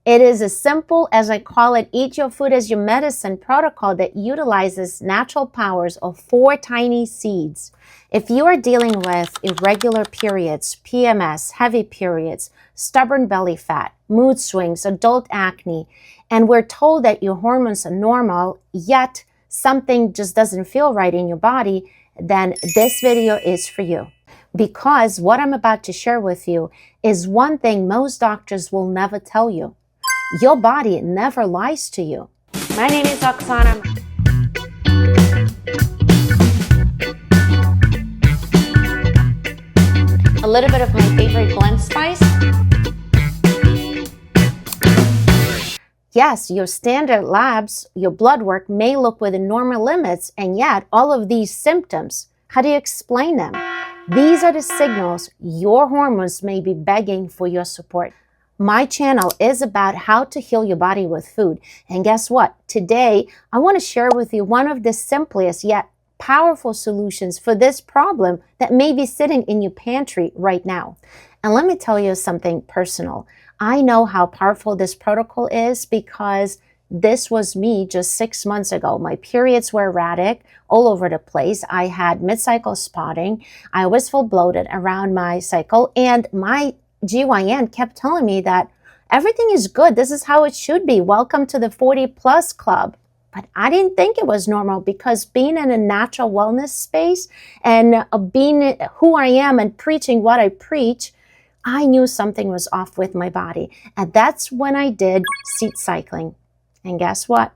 It is as simple as I call it, eat your food as your medicine protocol that utilizes natural powers of 4 tiny seeds. If you are dealing with irregular periods, PMS, heavy periods, stubborn belly fat, mood swings, adult acne, and we're told that your hormones are normal, yet something just doesn't feel right in your body, then this video is for you. Because what I'm about to share with you is one thing most doctors will never tell you. Your body never lies to you. My name is Oksana. A little bit of my favorite blend spice. Yes, your standard labs, your blood work may look within normal limits, and yet all of these symptoms, how do you explain them? These are the signals your hormones may be begging for your support. My channel is about how to heal your body with food. And guess what? Today, I want to share with you one of the simplest yet powerful solutions for this problem that may be sitting in your pantry right now. And let me tell you something personal. I know how powerful this protocol is because this was me just 6 months ago. My periods were erratic, all over the place. I had mid-cycle spotting. I was full bloated around my cycle, and my GYN kept telling me that everything is good. This is how it should be. Welcome to the 40 plus club. But I didn't think it was normal because being in a natural wellness space and being who I am and preaching what I preach, I knew something was off with my body. And that's when I did seed cycling. And guess what?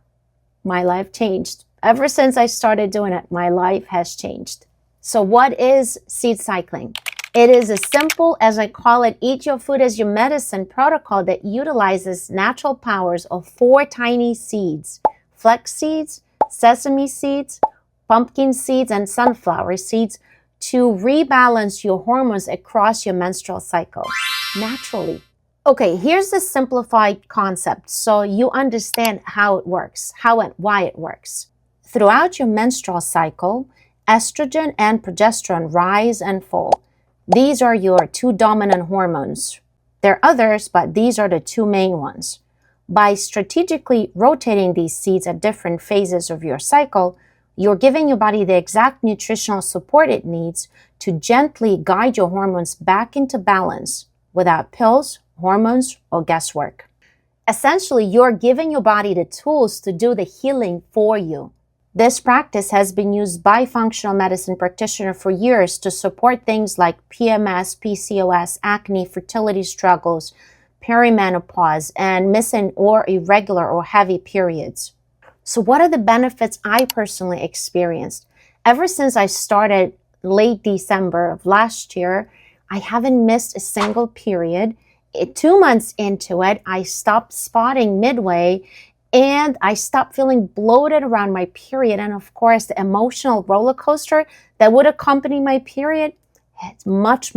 My life changed. Ever since I started doing it, my life has changed. So what is seed cycling? It is as simple as I call it, eat your food as your medicine protocol that utilizes natural powers of 4 tiny seeds: flax seeds, sesame seeds, pumpkin seeds, and sunflower seeds to rebalance your hormones across your menstrual cycle naturally. Okay, here's the simplified concept so you understand how it works, how and why it works. Throughout your menstrual cycle, estrogen and progesterone rise and fall. These are your 2 dominant hormones. There are others, but these are the 2 main ones. By strategically rotating these seeds at different phases of your cycle, you're giving your body the exact nutritional support it needs to gently guide your hormones back into balance without pills, hormones, or guesswork. Essentially, you're giving your body the tools to do the healing for you. This practice has been used by functional medicine practitioners for years to support things like PMS, PCOS, acne, fertility struggles, perimenopause, and missing or irregular or heavy periods. So what are the benefits I personally experienced? Ever since I started late December of last year, I haven't missed a single period. 2 months into it, I stopped spotting midway, and I stopped feeling bloated around my period. And of course, the emotional roller coaster that would accompany my period has much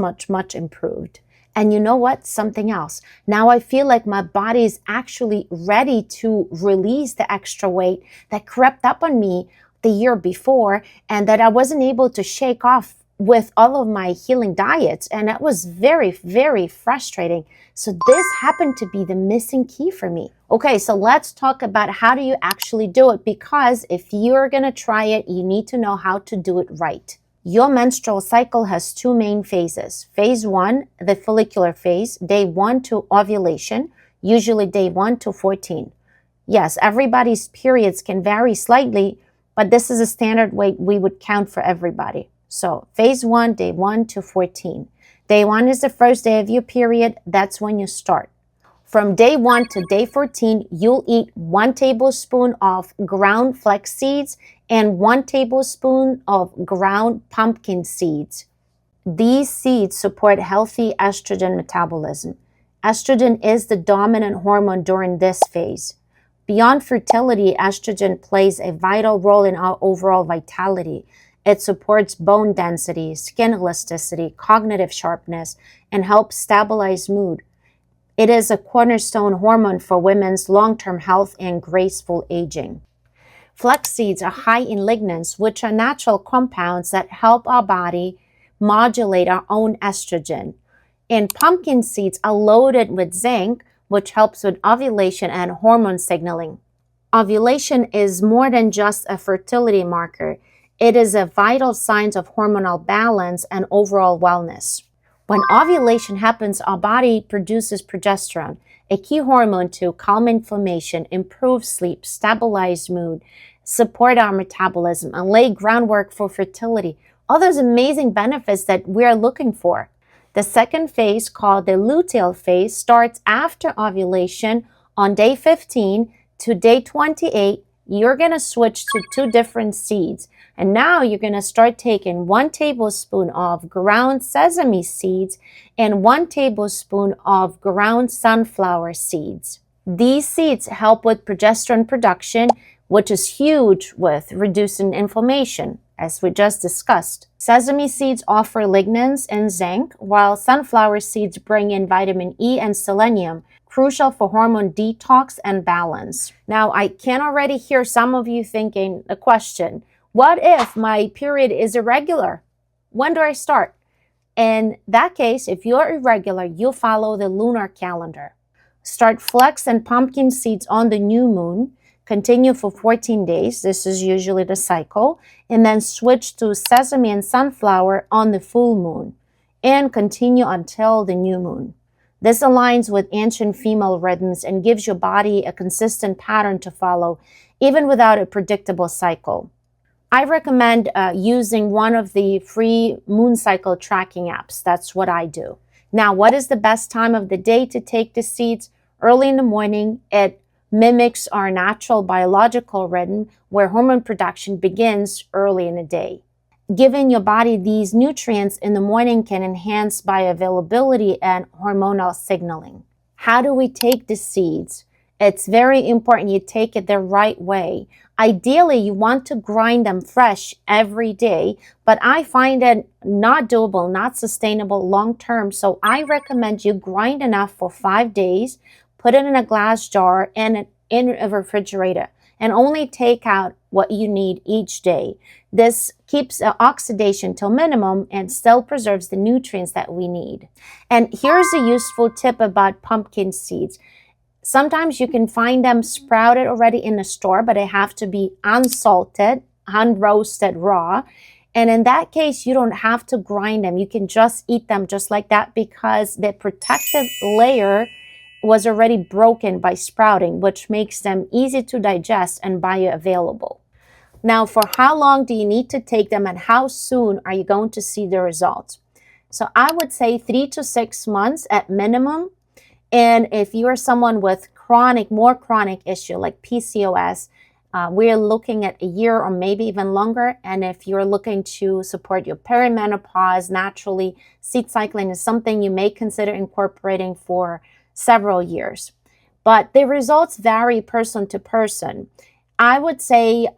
improved. And you know what? Something else. Now I feel like my body is actually ready to release the extra weight that crept up on me the year before and that I wasn't able to shake off with all of my healing diets. And that was very frustrating. So this happened to be the missing key for me. Okay, so let's talk about how do you actually do it, because if you're gonna try it, you need to know how to do it right. Your menstrual cycle has 2 main phases. Phase 1, the follicular phase, day 1 to ovulation, usually day 1 to 14. Yes, everybody's periods can vary slightly, but this is a standard way we would count for everybody. So phase 1, day 1 to 14. Day 1 is the first day of your period. That's when you start. From day 1 to day 14, you'll eat 1 tablespoon of ground flax seeds and 1 tablespoon of ground pumpkin seeds. These seeds support healthy estrogen metabolism. Estrogen is the dominant hormone during this phase. Beyond fertility, estrogen plays a vital role in our overall vitality. It supports bone density, skin elasticity, cognitive sharpness, and helps stabilize mood. It is a cornerstone hormone for women's long-term health and graceful aging. Flax seeds are high in lignans, which are natural compounds that help our body modulate our own estrogen. And pumpkin seeds are loaded with zinc, which helps with ovulation and hormone signaling. Ovulation is more than just a fertility marker. It is a vital sign of hormonal balance and overall wellness. When ovulation happens, our body produces progesterone, a key hormone to calm inflammation, improve sleep, stabilize mood, support our metabolism, and lay groundwork for fertility. All those amazing benefits that we're looking for. The second phase, called the luteal phase, starts after ovulation on day 15 to day 28. You're going to switch to 2 different seeds. And now you're going to start taking 1 tablespoon of ground sesame seeds and 1 tablespoon of ground sunflower seeds. These seeds help with progesterone production, which is huge with reducing inflammation, as we just discussed. Sesame seeds offer lignans and zinc, while sunflower seeds bring in vitamin E and selenium, crucial for hormone detox and balance. Now, I can already hear some of you thinking the question, what if my period is irregular? When do I start? In that case, if you're irregular, you'll follow the lunar calendar. Start flax and pumpkin seeds on the new moon. Continue for 14 days. This is usually the cycle. And then switch to sesame and sunflower on the full moon. And continue until the new moon. This aligns with ancient female rhythms and gives your body a consistent pattern to follow, even without a predictable cycle. I recommend using one of the free moon cycle tracking apps. That's what I do. Now, what is the best time of the day to take the seeds? Early in the morning. It mimics our natural biological rhythm where hormone production begins early in the day. Giving your body these nutrients in the morning can enhance bioavailability and hormonal signaling. How do we take the seeds? It's very important you take it the right way. Ideally, you want to grind them fresh every day, but I find it not doable, not sustainable long term. So I recommend you grind enough for 5 days, put it in a glass jar and in a refrigerator, and only take out what you need each day. This keeps oxidation to a minimum and still preserves the nutrients that we need. And here's a useful tip about pumpkin seeds. Sometimes you can find them sprouted already in the store, but they have to be unsalted, unroasted raw. And in that case, you don't have to grind them. You can just eat them just like that because the protective layer was already broken by sprouting, which makes them easy to digest and bioavailable. Now, for how long do you need to take them and how soon are you going to see the results? So I would say 3 to 6 months at minimum. And if you are someone with more chronic issue like PCOS, we're looking at a year or maybe even longer. And if you're looking to support your perimenopause naturally, seed cycling is something you may consider incorporating for several years. But the results vary person to person. I would say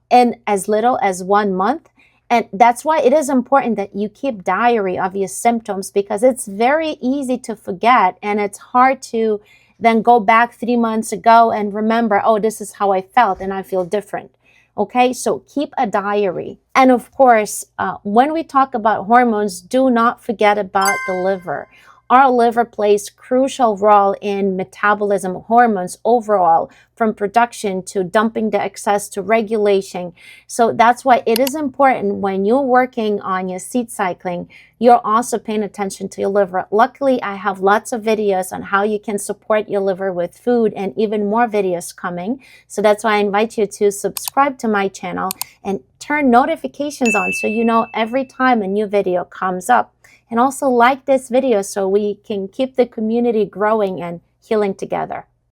in as little as 1 month. And that's why it is important that you keep diary of your symptoms, because it's very easy to forget and it's hard to then go back 3 months ago and remember, oh, this is how I felt and I feel different. Okay, so keep a diary. And of course, when we talk about hormones, do not forget about the liver. Our liver plays a crucial role in metabolism of hormones overall, from production to dumping the excess to regulation. So that's why it is important when you're working on your seed cycling, you're also paying attention to your liver. Luckily, I have lots of videos on how you can support your liver with food and even more videos coming. So that's why I invite you to subscribe to my channel and turn notifications on so you know every time a new video comes up. And also like this video so we can keep the community growing and healing together.